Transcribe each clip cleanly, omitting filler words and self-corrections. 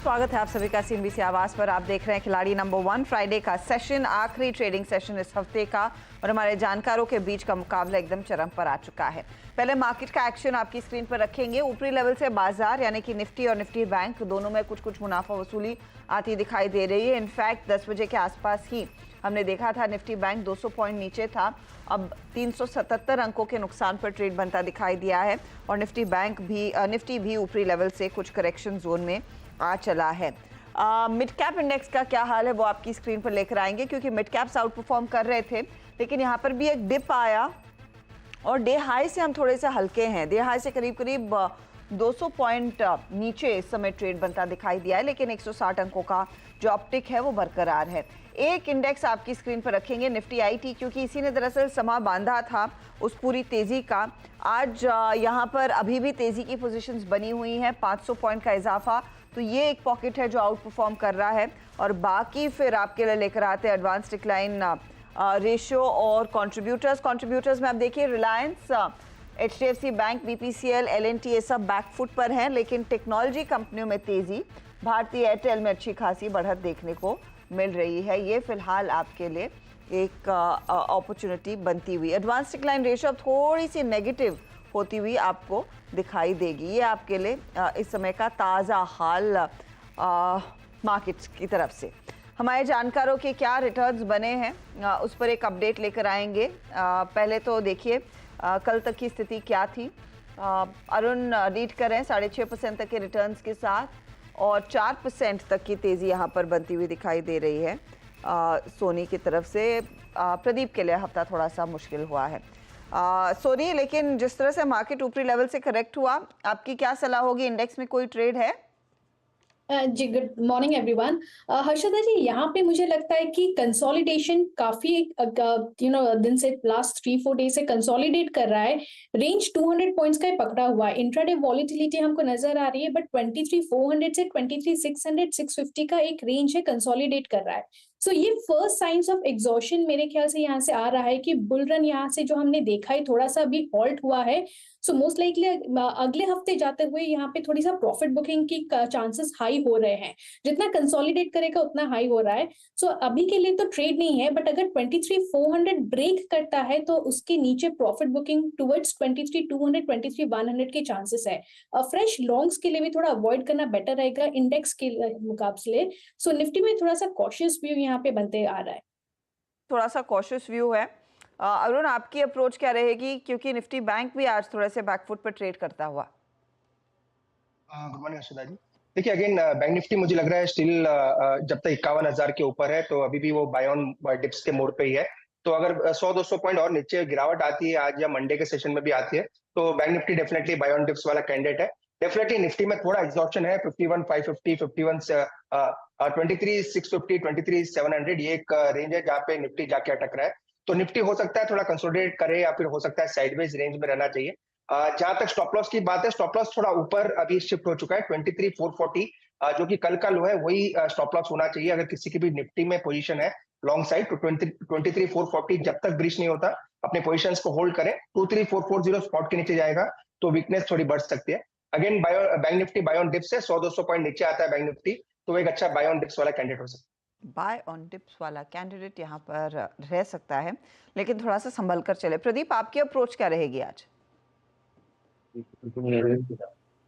स्वागत है आप सभी का सीएनबीसी आवाज पर। आप देख रहे हैं खिलाड़ी नंबर 1 फ्राइडे का सेशन, आखिरी ट्रेडिंग सेशन इस हफ्ते का, और हमारे जानकारों के बीच का मुकाबला एकदम चरम पर आ चुका है। पहले मार्केट का एक्शन आपकी स्क्रीन पर रखेंगे। ऊपरी लेवल से बाजार यानी कि निफ्टी और निफ्टी बैंक दोनों में कुछ मुनाफा वसूली आती दिखाई दे रही है। इनफैक्ट 10 बजे के आसपास ही हमने देखा था निफ्टी बैंक 200 पॉइंट नीचे था, अब 377 अंकों के नुकसान पर ट्रेड बनता दिखाई दिया है, और निफ्टी भी ऊपरी लेवल से कुछ करेक्शन जोन में आ चला है। मिड कैप इंडेक्स का क्या हाल है वो आपकी स्क्रीन पर लेकर आएंगे, क्योंकि मिड कैप्स आउट परफॉर्म कर रहे थे, लेकिन यहाँ पर भी एक डिप आया और डे हाई से हम थोड़े से हल्के हैं। डे हाई से करीब करीब 200 पॉइंट नीचे इस समय ट्रेड बनता दिखाई दिया है, लेकिन 160 अंकों का जो अपटिक है वो बरकरार है। एक इंडेक्स आपकी स्क्रीन पर रखेंगे, निफ्टी आईटी, क्योंकि इसी ने दरअसल समा बांधा था उस पूरी तेजी का। आज यहाँ पर अभी भी तेजी की पोजीशंस बनी हुई हैं, 500 पॉइंट का इजाफा, तो ये एक पॉकेट है जो आउट परफॉर्म कर रहा है। और बाकी फिर आपके लिए लेकर आते हैं एडवांस डिक्लाइन रेशियो और कंट्रीब्यूटर्स में आप देखिए रिलायंस, एचडीएफसी बैंक, बीपीसीएल, एलएनटी, ये सब बैकफुट पर हैं, लेकिन टेक्नोलॉजी कंपनियों में तेजी, भारतीय एयरटेल में अच्छी खासी बढ़त देखने को मिल रही है। ये फिलहाल आपके लिए एक अपॉर्चुनिटी बनती हुई। एडवांस डिक्लाइन रेशियो थोड़ी सी नेगेटिव होती हुई आपको दिखाई देगी। ये आपके लिए इस समय का ताज़ा हाल मार्केट्स की तरफ से। हमारे जानकारों के क्या रिटर्न्स बने हैं उस पर एक अपडेट लेकर आएंगे। पहले तो देखिए कल तक की स्थिति क्या थी। अरुण लीड कर रहे हैं 6.5% तक के रिटर्न्स के साथ, और 4% तक की तेज़ी यहाँ पर बनती हुई दिखाई दे रही है सोनी की तरफ से। प्रदीप के लिए हफ्ता थोड़ा सा मुश्किल हुआ है सोनी, लेकिन जिस तरह से मार्केट ऊपरी लेवल से करेक्ट हुआ, आपकी क्या सलाह होगी? इंडेक्स में कोई ट्रेड है? जी, गुड मॉर्निंग एवरीवन। हर्षदा जी, यहाँ पे मुझे लगता है कि कंसोलिडेशन काफी दिन से लास्ट 3-4 डे से कंसोलिडेट कर रहा है। रेंज 200 पॉइंट्स का ही पकड़ा हुआ है। इंट्राडे वॉलिटिलिटी हमको नजर आ रही है, बट 23,400 से 23,600 650 का एक रेंज है, कंसोलिडेट कर रहा है। सो ये फर्स्ट साइंस ऑफ एग्जॉशन मेरे ख्याल से यहाँ से आ रहा है कि बुल रन यहाँ से जो हमने देखा है थोड़ा सा अभी हॉल्ट हुआ है। सो मोस्ट लाइकली अगले हफ्ते जाते हुए यहाँ पे थोड़ी सा प्रॉफिट बुकिंग की चांसेस हाई हो रहे हैं। जितना कंसोलिडेट करेगा उतना हाई हो रहा है। सो अभी के लिए तो ट्रेड नहीं है, बट अगर 23,400 ब्रेक करता है तो उसके नीचे प्रॉफिट बुकिंग टुवर्ड्स 23,200 23,100 के चांसेस है। फ्रेश लॉन्ग्स के लिए भी थोड़ा अवॉइड करना बेटर रहेगा इंडेक्स के मुकाबले। सो निफ्टी में थोड़ा सा कॉशियस व्यू यहाँ पे बनते आ रहा है। थोड़ा सा कॉशियस व्यू है। अरुण, आपकी अप्रोच क्या रहेगी, क्योंकि निफ्टी बैंक भी आज थोड़े से बैकफुट पर ट्रेड करता हुआ? गुड मॉर्निंग हर्षदा जी। देखिए अगेन बैंक निफ्टी मुझे लग रहा है स्टिल जब तक 51,000 के ऊपर है तो अभी भी वो बाय ऑन डिप्स के मोड पे ही है। तो अगर 100-200 पॉइंट और नीचे गिरावट आती है आज या मंडे के सेशन में भी आती है तो bank Nifty definitely buy on dips वाला कैंडिडेट है। डेफिनेटली निफ्टी में थोड़ा एग्जॉर्प्शन है, 51,550, 23,650, 23,700 ये एक रेंज है जहाँ पे निफ्टी जाके अटक रहा है। तो निफ्टी हो सकता है थोड़ा कंसोलिडेट करे या फिर हो सकता है साइडवेज रेंज में रहना चाहिए। जहां तक स्टॉप लॉस की बात है, स्टॉप लॉस थोड़ा ऊपर अभी शिफ्ट हो चुका है 23,440, जो कि कल का लो है वही स्टॉप लॉस होना चाहिए अगर किसी की भी निफ्टी में पोजीशन है लॉन्ग साइड। तो 23,440 जब तक ब्रीच नहीं होता अपने पोजीशंस को होल्ड करें। 23,440 स्पॉट के नीचे जाएगा तो वीकनेस थोड़ी बढ़ सकती है। Again bank Nifty buy on dips से 100-200 पॉइंट नीचे आता है बैंक निफ्टी, तो एक अच्छा बाय ऑन डिप्स वाला कैंडिडेट हो सकता है। बाय ऑन डिप्स वाला कैंडिडेट यहाँ पर रह सकता है, लेकिन थोड़ा सा संभल कर चले। प्रदीप, आपकी अप्रोच क्या रहेगी आज?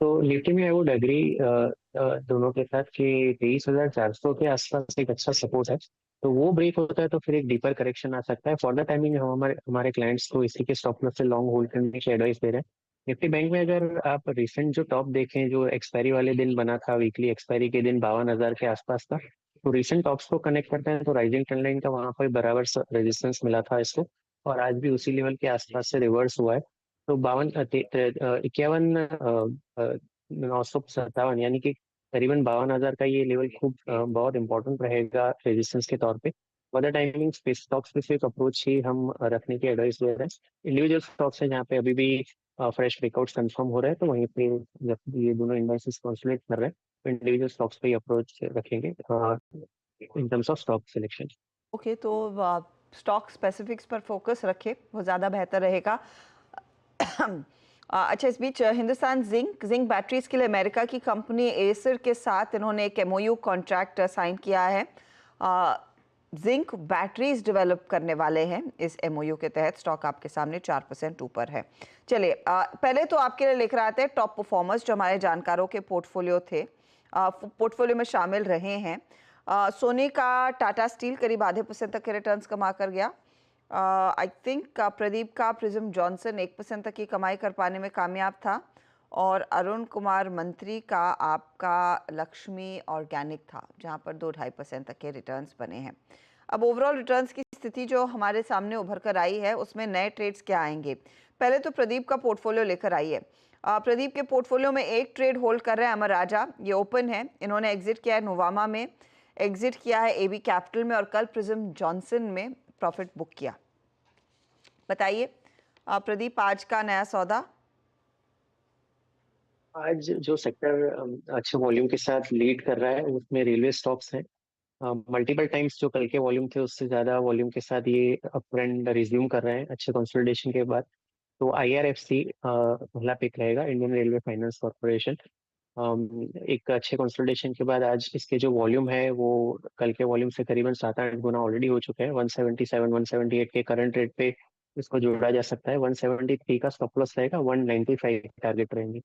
तो निफ्टी में आई वुड एग्री दोनों के साथ कि 23,400 के आसपास एक अच्छा सपोर्ट है। तो वो ब्रेक होता है तो फिर एक डीपर करेक्शन आ सकता है। फॉर द टाइमिंग हम हमारे क्लाइंट्स को इसी के स्टॉप लॉस से लॉन्ग होल्ड करने की एडवाइस दे रहे हैं। निफ्टी बैंक में अगर आप रिसेंट जो टॉप देखें जो एक्सपायरी वाले दिन बना था, वीकली एक्सपायरी के दिन 52,000 के आसपास था, तो रिसेंट टॉप्स को कनेक्ट करते हैं तो राइजिंग ट्रेंड लाइन का वहां पर बराबर रेजिस्टेंस मिला था इसको, और आज भी उसी लेवल के आसपास से रिवर्स हुआ है। तो 51,957 यानी कि करीबन 52,000 का ये लेवल खूब बहुत इंपॉर्टेंट रहेगा रेजिस्टेंस के तौर पे। फॉर द टाइमिंग स्टॉक्स पे सिर्फ अप्रोच ही हम रखने की एडवाइस दे रहे हैं। इंडिविजुअल स्टॉक्स है जहाँ पे अभी भी फ्रेश ब्रेकआउट्स कंफर्म हो रहे हैं, तो वहीं पे जब ये दोनों इंडाइसेस कंसोलिडेट कर रहे हैं तो इंडिविजुअल स्टॉक्स पे ही अप्रोच रखेंगे in terms of stock selection. Okay, तो स्टॉक स्पेसिफिक्स पर फोकस रखें, वो ज़्यादा बेहतर रहेगा। अच्छा, इस बीच हिंदुस्तान जिंक बैटरीज के लिए अमेरिका की कंपनी एसर के साथ इन्होंने एक एमओयू कॉन्ट्रैक्ट साइन किया है। जिंक बैटरीज डेवलप करने वाले हैं। इस एमओयू के तहत स्टॉक आपके सामने 4% ऊपर है। चलिए, पहले तो आपके लिए लेकर आते हैं टॉप परफॉर्मर्स जो हमारे जानकारों के पोर्टफोलियो में शामिल रहे हैं। सोनी का टाटा स्टील करीब आधे % तक के रिटर्न्स कमा कर गया। आई थिंक प्रदीप का प्रिज्म जॉनसन 1% तक की कमाई कर पाने में कामयाब था, और अरुण कुमार मंत्री का आपका लक्ष्मी ऑर्गेनिक था जहां पर 2-2.5% तक के रिटर्न्स बने हैं। अब ओवरऑल रिटर्न्स की स्थिति जो हमारे सामने उभर कर आई है उसमें नए ट्रेड्स क्या आएंगे। पहले तो प्रदीप का पोर्टफोलियो लेकर आइए। प्रदीप के पोर्टफोलियो में एक ट्रेड होल्ड कर रहे हैं अमर राजा, ये ओपन है। इन्होंने एग्जिट किया है नोवामा में, एग्जिट किया है एबी कैपिटल में, और कल प्रिज्म जॉनसन में प्रॉफिट बुक किया। बताइए प्रदीप, आज का नया सौदा। आज जो सेक्टर अच्छे वॉल्यूम के साथ लीड कर रहा है उसमें रेलवे स्टॉक्स हैं। मल्टीपल टाइम्स जो कल के वॉल्यूम थे उससे ज्यादा वॉल्यूम के साथ ये अप ट्रेंड रिज्यूम कर रहे हैं अच्छे कंसोलिडेशन के बाद। तो IRFC पहला पिक रहेगा, इंडियन रेलवे फाइनेंस कॉर्पोरेशन। एक अच्छे कंसोलिडेशन के बाद आज इसके जो वॉल्यूम है वो कल के वॉल्यूम से करीबन 7-8 गुना ऑलरेडी हो चुके हैं। 177 178 के करंट रेट पे इसको जोड़ा जा सकता है। 173 का स्टॉप लॉस रहेगा, 195 टारगेट रहेंगे।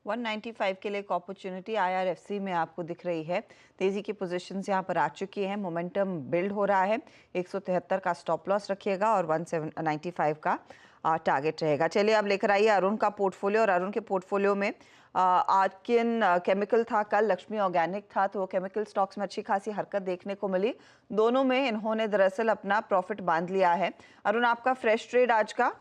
195 के लिए एक अपॉर्चुनिटी IRFC में आपको दिख रही है। तेजी की पोजीशंस यहाँ पर आ चुकी हैं, मोमेंटम बिल्ड हो रहा है। 173 का स्टॉप लॉस रखिएगा और 195 का टारगेट रहेगा। चलिए अब लेकर आइए अरुण का पोर्टफोलियो, और अरुण के पोर्टफोलियो में आर्किन केमिकल था, कल लक्ष्मी ऑर्गेनिक था, तो केमिकल स्टॉक्स में अच्छी खासी हरकत देखने को मिली। दोनों में इन्होंने दरअसल अपना प्रॉफिट बांध लिया है। अरुण, आपका फ्रेश ट्रेड आज का।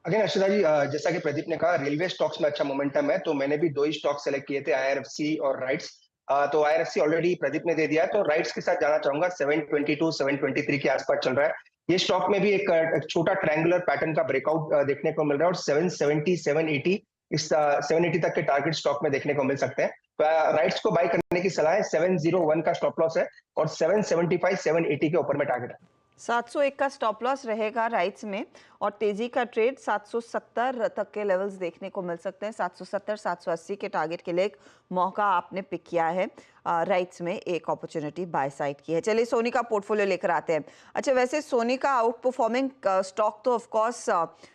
अगेन अर्षिता जी, जैसा कि प्रदीप ने कहा, रेलवे स्टॉक्स में अच्छा मोमेंटम है, तो मैंने भी 2 ही स्टॉक सेलेक्ट किए थे, IRFC और राइट्स। तो IRFC ऑलरेडी प्रदीप ने दे दिया है, तो राइट्स के साथ जाना चाहूंगा। 722 723 के आसपास चल रहा है। ये स्टॉक में भी एक छोटा ट्रायंगुलर पैटर्न का ब्रेकआउट देखने को मिल रहा है, और 770 780 इस 780 तक के टारगेट स्टॉक में देखने को मिल सकते हैं। तो राइट्स को बाय करने की सलाह है। 701 का स्टॉप लॉस है और 775 780 के ऊपर में टारगेट है। 701 का स्टॉप लॉस रहेगा राइट्स में, और तेजी का ट्रेड 770 तक के लेवल्स देखने को मिल सकते हैं। 770 780 के टारगेट के लिए एक मौका आपने पिक किया है। राइट्स में एक अपॉर्चुनिटी बाय साइड की है। चलिए सोनी का पोर्टफोलियो लेकर आते हैं। अच्छा, वैसे सोनी का आउट परफॉर्मिंग स्टॉक तो ऑफ कोर्स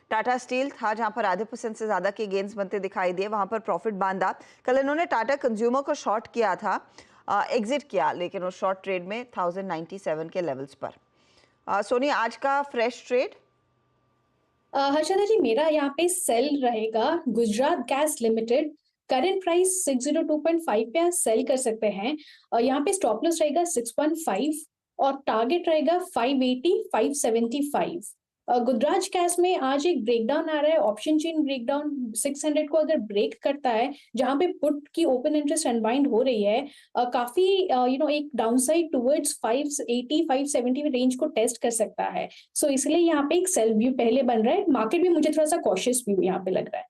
टाटा स्टील था, जहां पर आधे % से ज्यादा के गेंस बनते दिखाई दिए, वहां पर प्रॉफिट बांधा। कल इन्होंने टाटा कंज्यूमर को शॉर्ट किया था, एग्जिट किया, लेकिन उस शॉर्ट ट्रेड में 1097 के लेवल्स पर। सोनी, आज का फ्रेश ट्रेड। हर्षदा जी, मेरा यहाँ पे सेल रहेगा Gujarat gas limited. Current price 602.5 पे आप सेल कर सकते हैं। यहाँ पे स्टॉप लॉस रहेगा 615 और टारगेट रहेगा 580 575। गुजरात गैस में आज एक ब्रेकडाउन आ रहा है, ऑप्शन चेन ब्रेकडाउन। 600 को अगर ब्रेक करता है, जहां पे पुट की ओपन इंटरेस्ट अनबाइंड हो रही है, काफी एक डाउनसाइड टुवर्ड्स 580 570 रेंज को टेस्ट कर सकता है। सो इसलिए यहाँ पे एक सेल व्यू पहले बन रहा है। मार्केट भी मुझे थोड़ा सा कॉशियस व्यू यहाँ पे लग रहा है।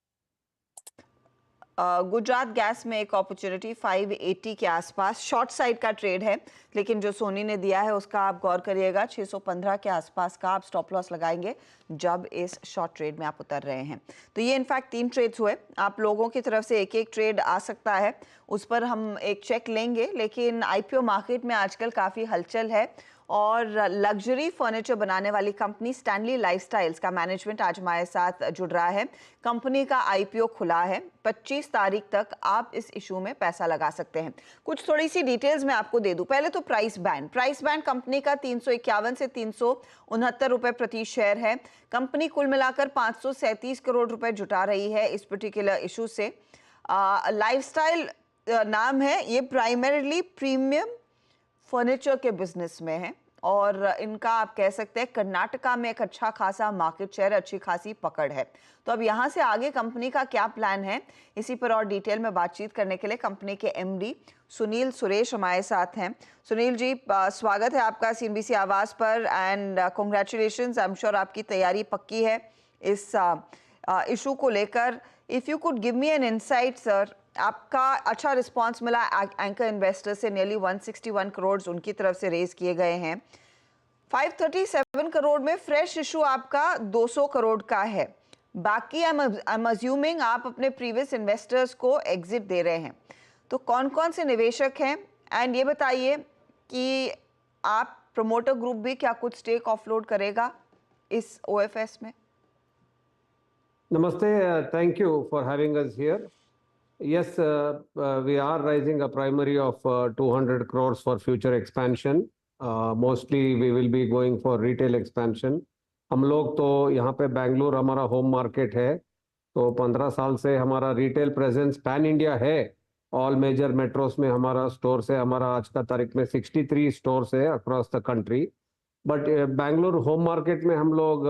गुजरात गैस में एक अपॉर्चुनिटी 580 के आसपास शॉर्ट साइड का ट्रेड है, लेकिन जो सोनी ने दिया है उसका आप गौर करिएगा। 615 के आसपास का आप स्टॉप लॉस लगाएंगे जब इस शॉर्ट ट्रेड में आप उतर रहे हैं। तो ये इनफैक्ट 3 ट्रेड्स हुए। आप लोगों की तरफ से एक ट्रेड आ सकता है, उस पर हम एक चेक लेंगे। लेकिन IPO मार्केट में आजकल काफ़ी हलचल है, और लग्जरी फर्नीचर बनाने वाली कंपनी स्टैनली लाइफस्टाइल्स का मैनेजमेंट आज हमारे साथ जुड़ रहा है। कंपनी का IPO खुला है, 25 तारीख तक आप इस इशू में पैसा लगा सकते हैं। कुछ थोड़ी सी डिटेल्स मैं आपको दे दूं। पहले तो प्राइस बैंड कंपनी का 351 से 369 रुपए प्रति शेयर है। कंपनी कुल मिलाकर 537 करोड़ रुपए जुटा रही है इस पर्टिकुलर इशू से। लाइफस्टाइल नाम है, ये प्राइमरीली प्रीमियम फर्नीचर के बिजनेस में है, और इनका आप कह सकते हैं कर्नाटका में एक अच्छा खासा मार्केट शेयर, अच्छी खासी पकड़ है। तो अब यहाँ से आगे कंपनी का क्या प्लान है, इसी पर और डिटेल में बातचीत करने के लिए कंपनी के MD सुनील सुरेश हमारे साथ हैं। सुनील जी, स्वागत है आपका CNBC आवाज़ पर, and congratulations. I am sure आपकी तैयारी पक्की है इस इशू को लेकर। If you could give me an insight sir, आपका अच्छा रिस्पांस मिला एंकर इन्वेस्टर से, नियरली 161 करोड़ उनकी तरफ से रेज किए गए हैं। 537 करोड़ में फ्रेश इशू आपका 200 करोड़ का है। बाकी आई एम अज्यूमिंग आप अपने प्रीवियस इन्वेस्टर्स को एग्जिट दे रहे हैं, तो कौन कौन से निवेशक हैं? एंड ये बताइए कि आप प्रमोटर ग्रुप भी क्या कुछ स्टेक ऑफलोड करेगा इस ओएफएस में? Namaste, thank you for having us here. Yes, we are raising a primary of 200 crores for future expansion. Mostly we will be going for retail expansion. हम लोग तो यहाँ पे बेंगलुरु हमारा होम मार्केट है, तो 15 साल से हमारा रिटेल प्रेजेंस पैन इंडिया है। ऑल मेजर मेट्रोस में हमारा स्टोर्स है। हमारा आज का तारीख में 63 स्टोर्स है across the country. But Bengaluru home market में हम लोग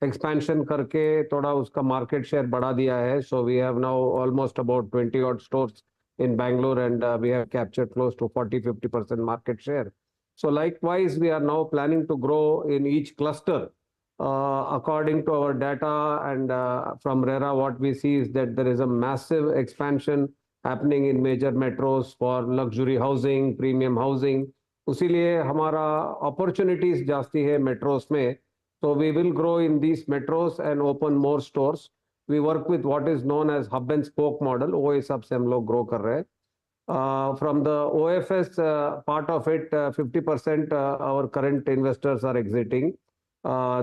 एक्सपेंशन करके थोड़ा उसका मार्केट शेयर बढ़ा दिया है। So we have now almost about 20 odd stores in Bangalore, and we have captured close to 40-50% market share. So likewise, we are now planning to grow in each cluster. According to our data and from RERA, what we see is that there is a massive expansion happening in major metros for luxury housing, premium housing. उसीलिए हमारा opportunities जास्ती है metros में. So we will grow in these metros and open more stores. We work with what is known as hub and spoke model. वो हिसाब से हम लोग grow कर रहे हैं. From the OFS part of it, 50% our current investors are exiting.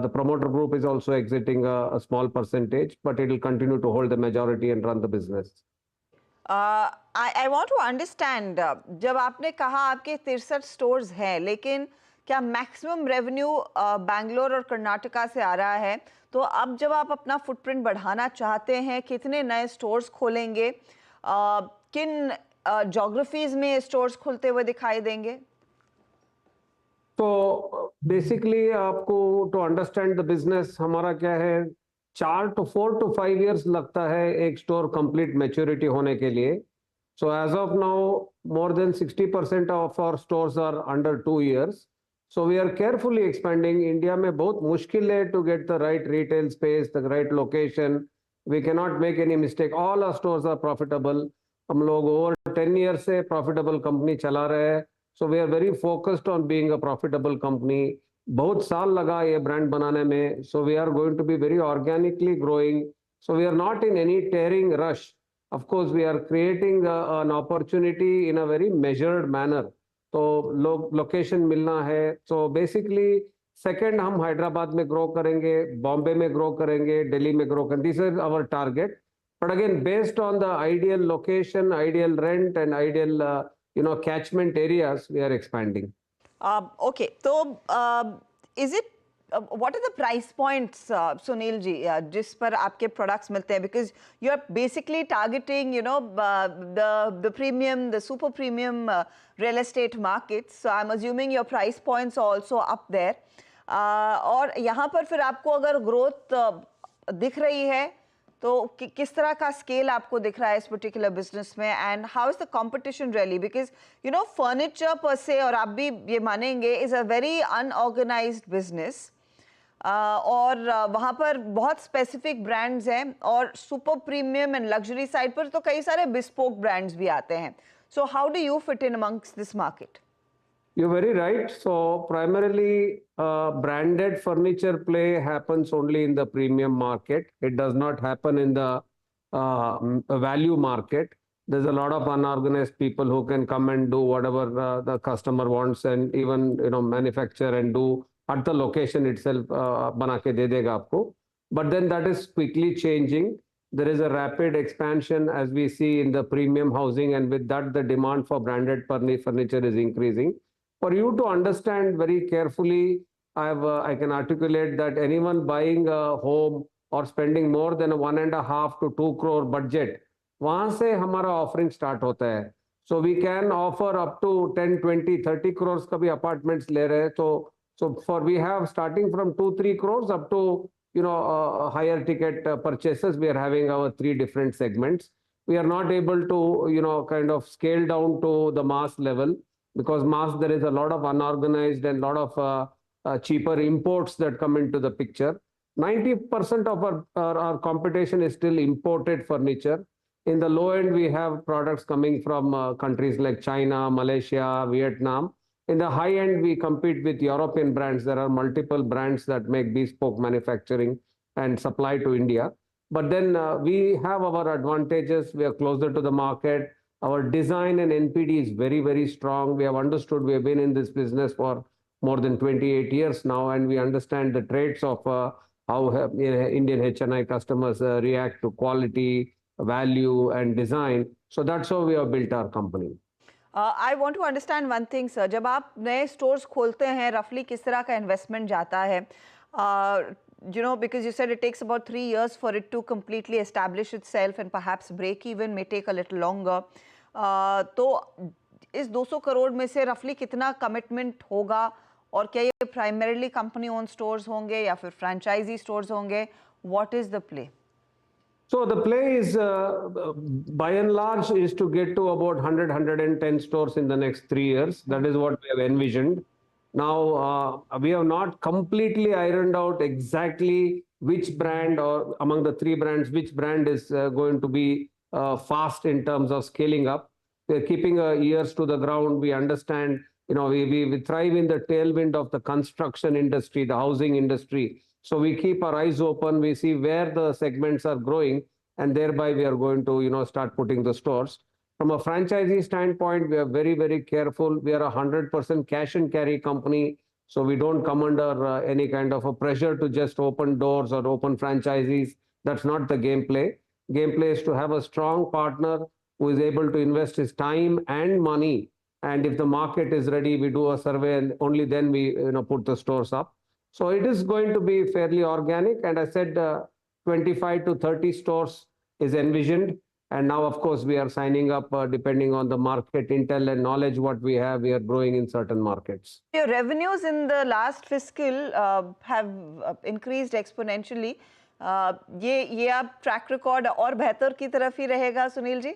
The promoter group is also exiting a small percentage, but it will continue to hold the majority and run the business. I want to understand, जब आपने कहा आपके 63 stores हैं, लेकिन क्या maximum revenue Bangalore और कर्नाटका से आ रहा है? तो अब जब आप अपना फुटप्रिंट बढ़ाना चाहते हैं, कितने नए स्टोर्स खोलेंगे? किन ज्योग्राफीज में स्टोर्स खुलते हुए दिखाई देंगे? तो बेसिकली आपको टू अंडरस्टैंड द बिजनेस हमारा क्या है, 4 to 4 to 5 years लगता है एक स्टोर कंप्लीट मैच्योरिटी होने के लिए. So as of now more than 60% of our stores are under 2 years. So we are carefully expanding. India में बहुत मुश्किल है to get the right retail space, the right location. We cannot make any mistake. All our stores are profitable. हम लोग over 10 years से profitable company चला रहे हैं. So we are very focused on being a profitable company. बहुत साल लगा ये brand बनाने में. So we are going to be very organically growing. So we are not in any tearing rush. Of course, we are creating an opportunity in a very measured manner. तो location मिलना है. So basically second हम हैदराबाद में grow करेंगे, बॉम्बे में grow करेंगे, दिल्ली में grow करेंगे. This is our target. But again based on the ideal location, ideal rent and ideal catchment areas we are expanding. Okay, तो is it what are the price points, Sunil ji, जिस पर आपके products मिलते हैं? Because you are basically targeting, the premium, the super premium real estate market. So I'm assuming your price points are also up there. और यहाँ पर फिर आपको अगर growth दिख रही है, तो किस तरह का scale आपको दिख रहा है इस particular business में? And how is the competition really? Because furniture per se, और आप भी ये मानेंगे, is a very unorganized business. और वहाँ पर बहुत स्पेसिफिक ब्रांड्स हैं, और super premium and luxury side पर तो कई सारे बिस्पोक ब्रांड्स भी आते हैं. So how do you fit in amongst this market? You're very right. So primarily branded furniture play happens only in the premium market. It does not happen in the value market. There's a lot of unorganized people who can come and do whatever the customer wants, and even manufacture and do at the location itself. बना के दे देगा आपको. But then that is quickly changing. There is a rapid expansion as we see in the premium housing, and with that the demand for branded furniture is increasing. For you to understand very carefully, I can articulate that anyone buying a home or spending more than 1.5 to 2 crore budget, वहाँ से हमारा offering start होता है. So we can offer up to 10, 20, 30 crores का भी apartments ले रहे हैं. So we have starting from 2-3 crores up to higher ticket purchases. We are having our 3 different segments. We are not able to kind of scale down to the mass level, because mass there is a lot of unorganized and lot of cheaper imports that come into the picture. 90% of our competition is still imported furniture. In the low end, we have products coming from countries like China, Malaysia, Vietnam. In the high end, we compete with European brands. There are multiple brands that make bespoke manufacturing. and supply to India. But then we have our advantages. We are closer to the market. Our design and NPD is very, very strong. We have understood, we have been in this business for more than 28 years now, and we understand the traits of how Indian HNI customers react to quality, value, and design. So that's how we have built our company. I want to understand one thing, sir. जब आप नए stores खोलते हैं, roughly किस तरह का investment जाता है? You know, because you said it takes about 3 years for it to completely establish itself, and perhaps break even may take a little longer. तो इस 200 करोड़ में से roughly कितना commitment होगा, और क्या ये primarily company owned stores होंगे या फिर franchisee stores होंगे? What is the play? So the play is, by and large, is to get to about 100-110 stores in the next 3 years. That is what we have envisioned. Now, we have not completely ironed out exactly which brand, or among the 3 brands, which brand is going to be fast in terms of scaling up. We are keeping our ears to the ground. We understand, you know, we thrive in the tailwind of the construction industry, the housing industry. So we keep our eyes open. We see where the segments are growing, and thereby we are going to, you know, start putting the stores. From a franchisee standpoint, we are very, very careful. We are a 100% cash and carry company, so we don't come under any kind of a pressure to just open doors or open franchisees. That's not the gameplay. Gameplay is to have a strong partner who is able to invest his time and money. And if the market is ready, we do a survey, and only then we, you know, put the stores up. So it is going to be fairly organic. And I said 25 to 30 stores is envisioned. And now, of course, we are signing up depending on the market intel and knowledge what we have. We are growing in certain markets. Your revenues in the last fiscal have increased exponentially. ये आप track record और बेहतर की तरफ ही रहेगा, Sunil ji?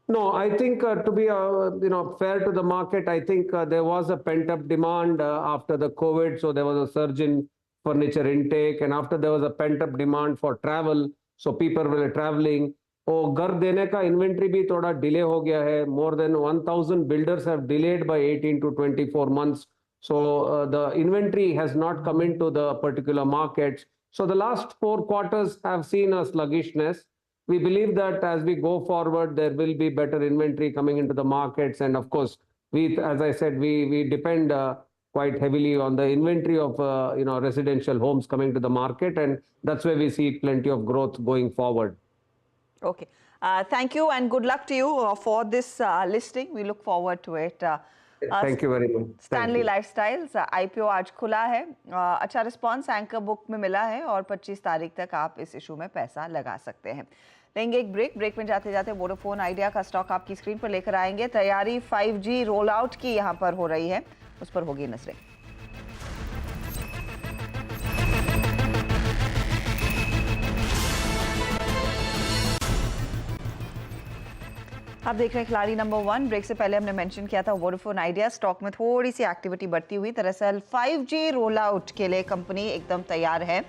No, I think to be you know, fair to the market, I think there was a pent-up demand after the COVID. So there was a surge in furniture intake, and after there was a pent-up demand for travel. So people were traveling. और घर देने का inventory भी थोड़ा delay हो गया है. More than 1,000 builders have delayed by 18 to 24 months. So the inventory has not come into the particular markets. So the last 4 quarters have seen a sluggishness. We believe that as we go forward, there will be better inventory coming into the markets. And of course, we, as I said, we depend quite heavily on the inventory of you know, residential homes coming to the market. And that's where we see plenty of growth going forward. Okay. Thank you and good luck to you for this listing. We look forward to it. Thank you very much. Stanley Lifestyles IPO आज खुला है. अच्छा response anchor book में मिला है और 25 तारीख तक आप इस इशू में पैसा लगा सकते हैं. लेंगे एक ब्रेक में जाते जाते वोडाफोन आइडिया का स्टॉक आपकी स्क्रीन पर लेकर आएंगे. तैयारी 5G रोल आउट की यहाँ पर हो रही है, उस पर होगी नजरें. आप देख रहे हैं खिलाड़ी नंबर 1. ब्रेक से पहले हमने मेंशन किया था वोडाफोन आइडिया स्टॉक में थोड़ी सी एक्टिविटी बढ़ती हुई. दरअसल 5G रोल आउट के लिए कंपनी एकदम तैयार है.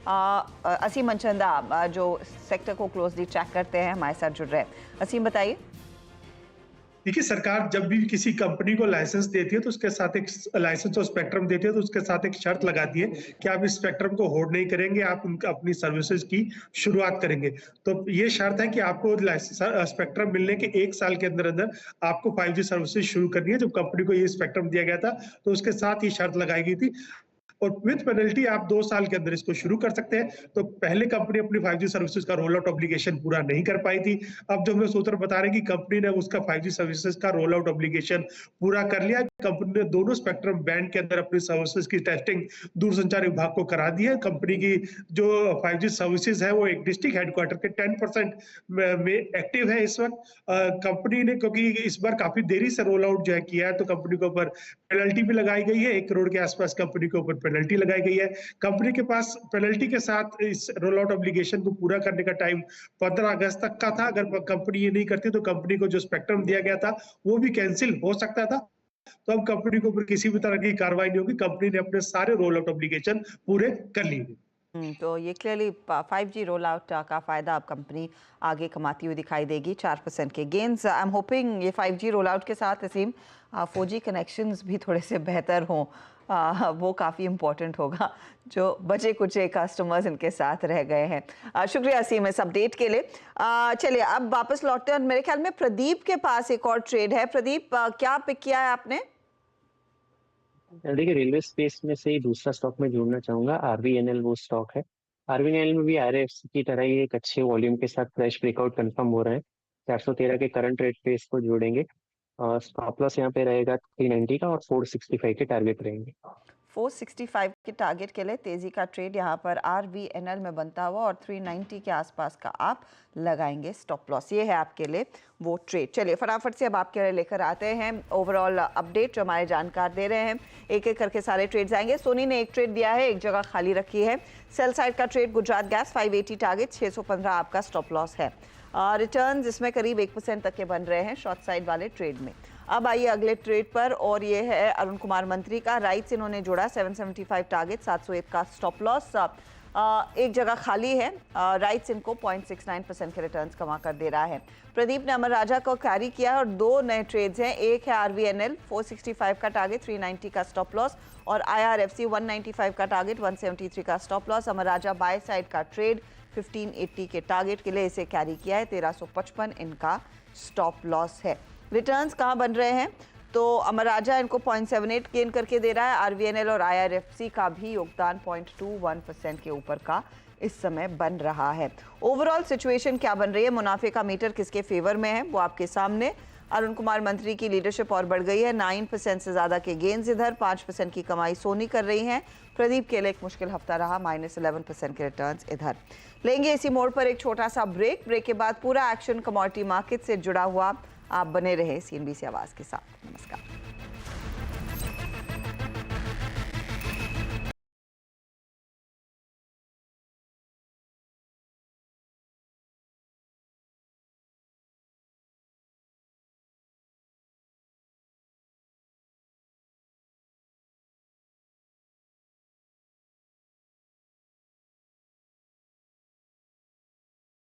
असीम मनचंदा जो सेक्टर को क्लोजली ट्रैक करते हैं हमारे साथ जुड़ रहे हैं. असीम बताइए. देखिए, सरकार जब भी किसी कंपनी को लाइसेंस देती है तो उसके साथ एक लाइसेंस और स्पेक्ट्रम देती है तो उसके साथ एक शर्त लगाती है कि आप इस स्पेक्ट्रम को होल्ड नहीं करेंगे, आप अपनी सर्विसेज की शुरुआत करेंगे. तो ये शर्त है कि आपको स्पेक्ट्रम मिलने के 1 साल के अंदर अंदर आपको 5G सर्विसेज शुरू करनी है. जब कंपनी को ये स्पेक्ट्रम दिया गया था तो उसके साथ ही शर्त लगाई गई थी और विद पेनल्टी आप 2 साल के अंदर इसको शुरू कर सकते हैं. तो पहले कंपनी अपनी 5G सर्विसेज का रोल आउट ऑब्लिगेशन पूरा नहीं कर पाई थी. अब जो हमें सूत्र बता रहे हैं कि कंपनी ने उसका 5G सर्विसेज का रोल आउट ऑब्लिगेशन पूरा कर लिया. कंपनी ने दोनों स्पेक्ट्रम बैंड के अंदर अपनी सर्विसेज की टेस्टिंग दूरसंचार विभाग को करा दी है. कंपनी की जो 5G सर्विसेज है वो एक डिस्ट्रिक्ट हेडक्वार्टर के 10% में एक्टिव है इस वक्त. कंपनी ने क्योंकि इस बार काफी देरी से रोल आउट जो है किया है तो कंपनी के ऊपर पेनल्टी भी लगाई गई है. 1 करोड़ के आसपास कंपनी के ऊपर पेनल्टी लगाई गई है. कंपनी के पास पेनल्टी के साथ इस रोल आउट ऑब्लिगेशन को पूरा करने का टाइम 15 अगस्त तक का था. अगर कंपनी ये नहीं करती तो कंपनी को जो स्पेक्ट्रम दिया गया था वो भी कैंसिल हो सकता था. तो अब कंपनी के ऊपर किसी भी तरह की कार्रवाई नहीं होगी. कंपनी ने अपने सारे रोल आउट ऑब्लिगेशन पूरे कर लिए. तो ये क्लियरली 5G रोल आउट का फायदा अब कंपनी आगे कमाती हुई दिखाई देगी. 4% के गेन्स. आई एम होपिंग ये 5G रोल आउट के साथ असीम 4G कनेक्शंस भी थोड़े से बेहतर हों वो काफ़ी इम्पोर्टेंट होगा, जो बचे कुचे कस्टमर्स इनके साथ रह गए हैं। शुक्रिया असीम इस अपडेट के लिए। चलिए अब वापस लौटते हैं और मेरे ख्याल में प्रदीप के पास एक और ट्रेड है। प्रदीप, क्या पिक किया है आपने? देखिए, रेलवे स्पेस में से ही दूसरा स्टॉक में जोड़ना चाहूंगा, आरवीएनएल वो स्टॉक है। आरवीएनएल में भी आरएफसी की तरह ही एक अच्छे वॉल्यूम के साथ फ्रेश ब्रेकआउट कंफर्म हो रहे हैं। 413 के करंट रेट पे इसको जोड़ेंगे और स्टॉप लॉस यहाँ पे रहेगा 390 का और 465 के टारगेट रहेंगे। 465 के टारगेट के लिए तेजी का ट्रेड यहाँ पर आरवीएनएल में बनता हुआ और 390 के आसपास का आप लगाएंगे स्टॉप लॉस। ये है आपके लिए वो ट्रेड। चलिए फटाफट से अब आपके लिए लेकर आते हैं ओवरऑल अपडेट जो हमारे जानकार दे रहे हैं। एक एक करके सारे ट्रेड्स आएंगे। सोनी ने एक ट्रेड दिया है, एक जगह खाली रखी है। सेल साइड का ट्रेड गुजरात गैस 580 टारगेट, 615 आपका स्टॉप लॉस है। रिटर्न इसमें करीब 1% तक के बन रहे हैं शॉर्ट साइड वाले ट्रेड में। अब आइए अगले ट्रेड पर और ये है अरुण कुमार मंत्री का। राइट्स इन्होंने जोड़ा 775 टारगेट, 701 का स्टॉप लॉस। एक जगह खाली है। राइट्स इनको 0.69% के रिटर्न्स कमा कर दे रहा है। प्रदीप ने अमर राजा को कैरी किया है और दो नए ट्रेड्स हैं। एक है आरवीएनएल 465 का टारगेट, 390 का स्टॉप लॉस और आईआरएफसी 195 का टारगेट, 173 का stop loss. Amar Raja by side का ट्रेड 1580 के टारगेट के लिए इसे कैरी किया है, 1355 इनका स्टॉप लॉस है। रिटर्न्स कहाँ बन रहे हैं तो अमर राजा इनको 0.78 गेन करके दे रहा है। आरवीएनएल और आईआरएफसी का भी योगदान 0.21% के ऊपर का इस समय बन रहा है। ओवरऑल सिचुएशन क्या बन रही है, मुनाफे का मीटर किसके फेवर में है वो आपके सामने। अरुण कुमार मंत्री की लीडरशिप और बढ़ गई है। 9% से ज्यादा के गेन्स इधर, 5% की कमाई सोनी कर रही हैं। प्रदीप के लिए एक मुश्किल हफ्ता रहा, -11% के रिटर्न्स इधर। लेंगे इसी मोड़ पर एक छोटा सा ब्रेक के बाद पूरा एक्शन कमोडिटी मार्केट से जुड़ा हुआ। आप बने रहे CNBC आवाज के साथ। नमस्कार।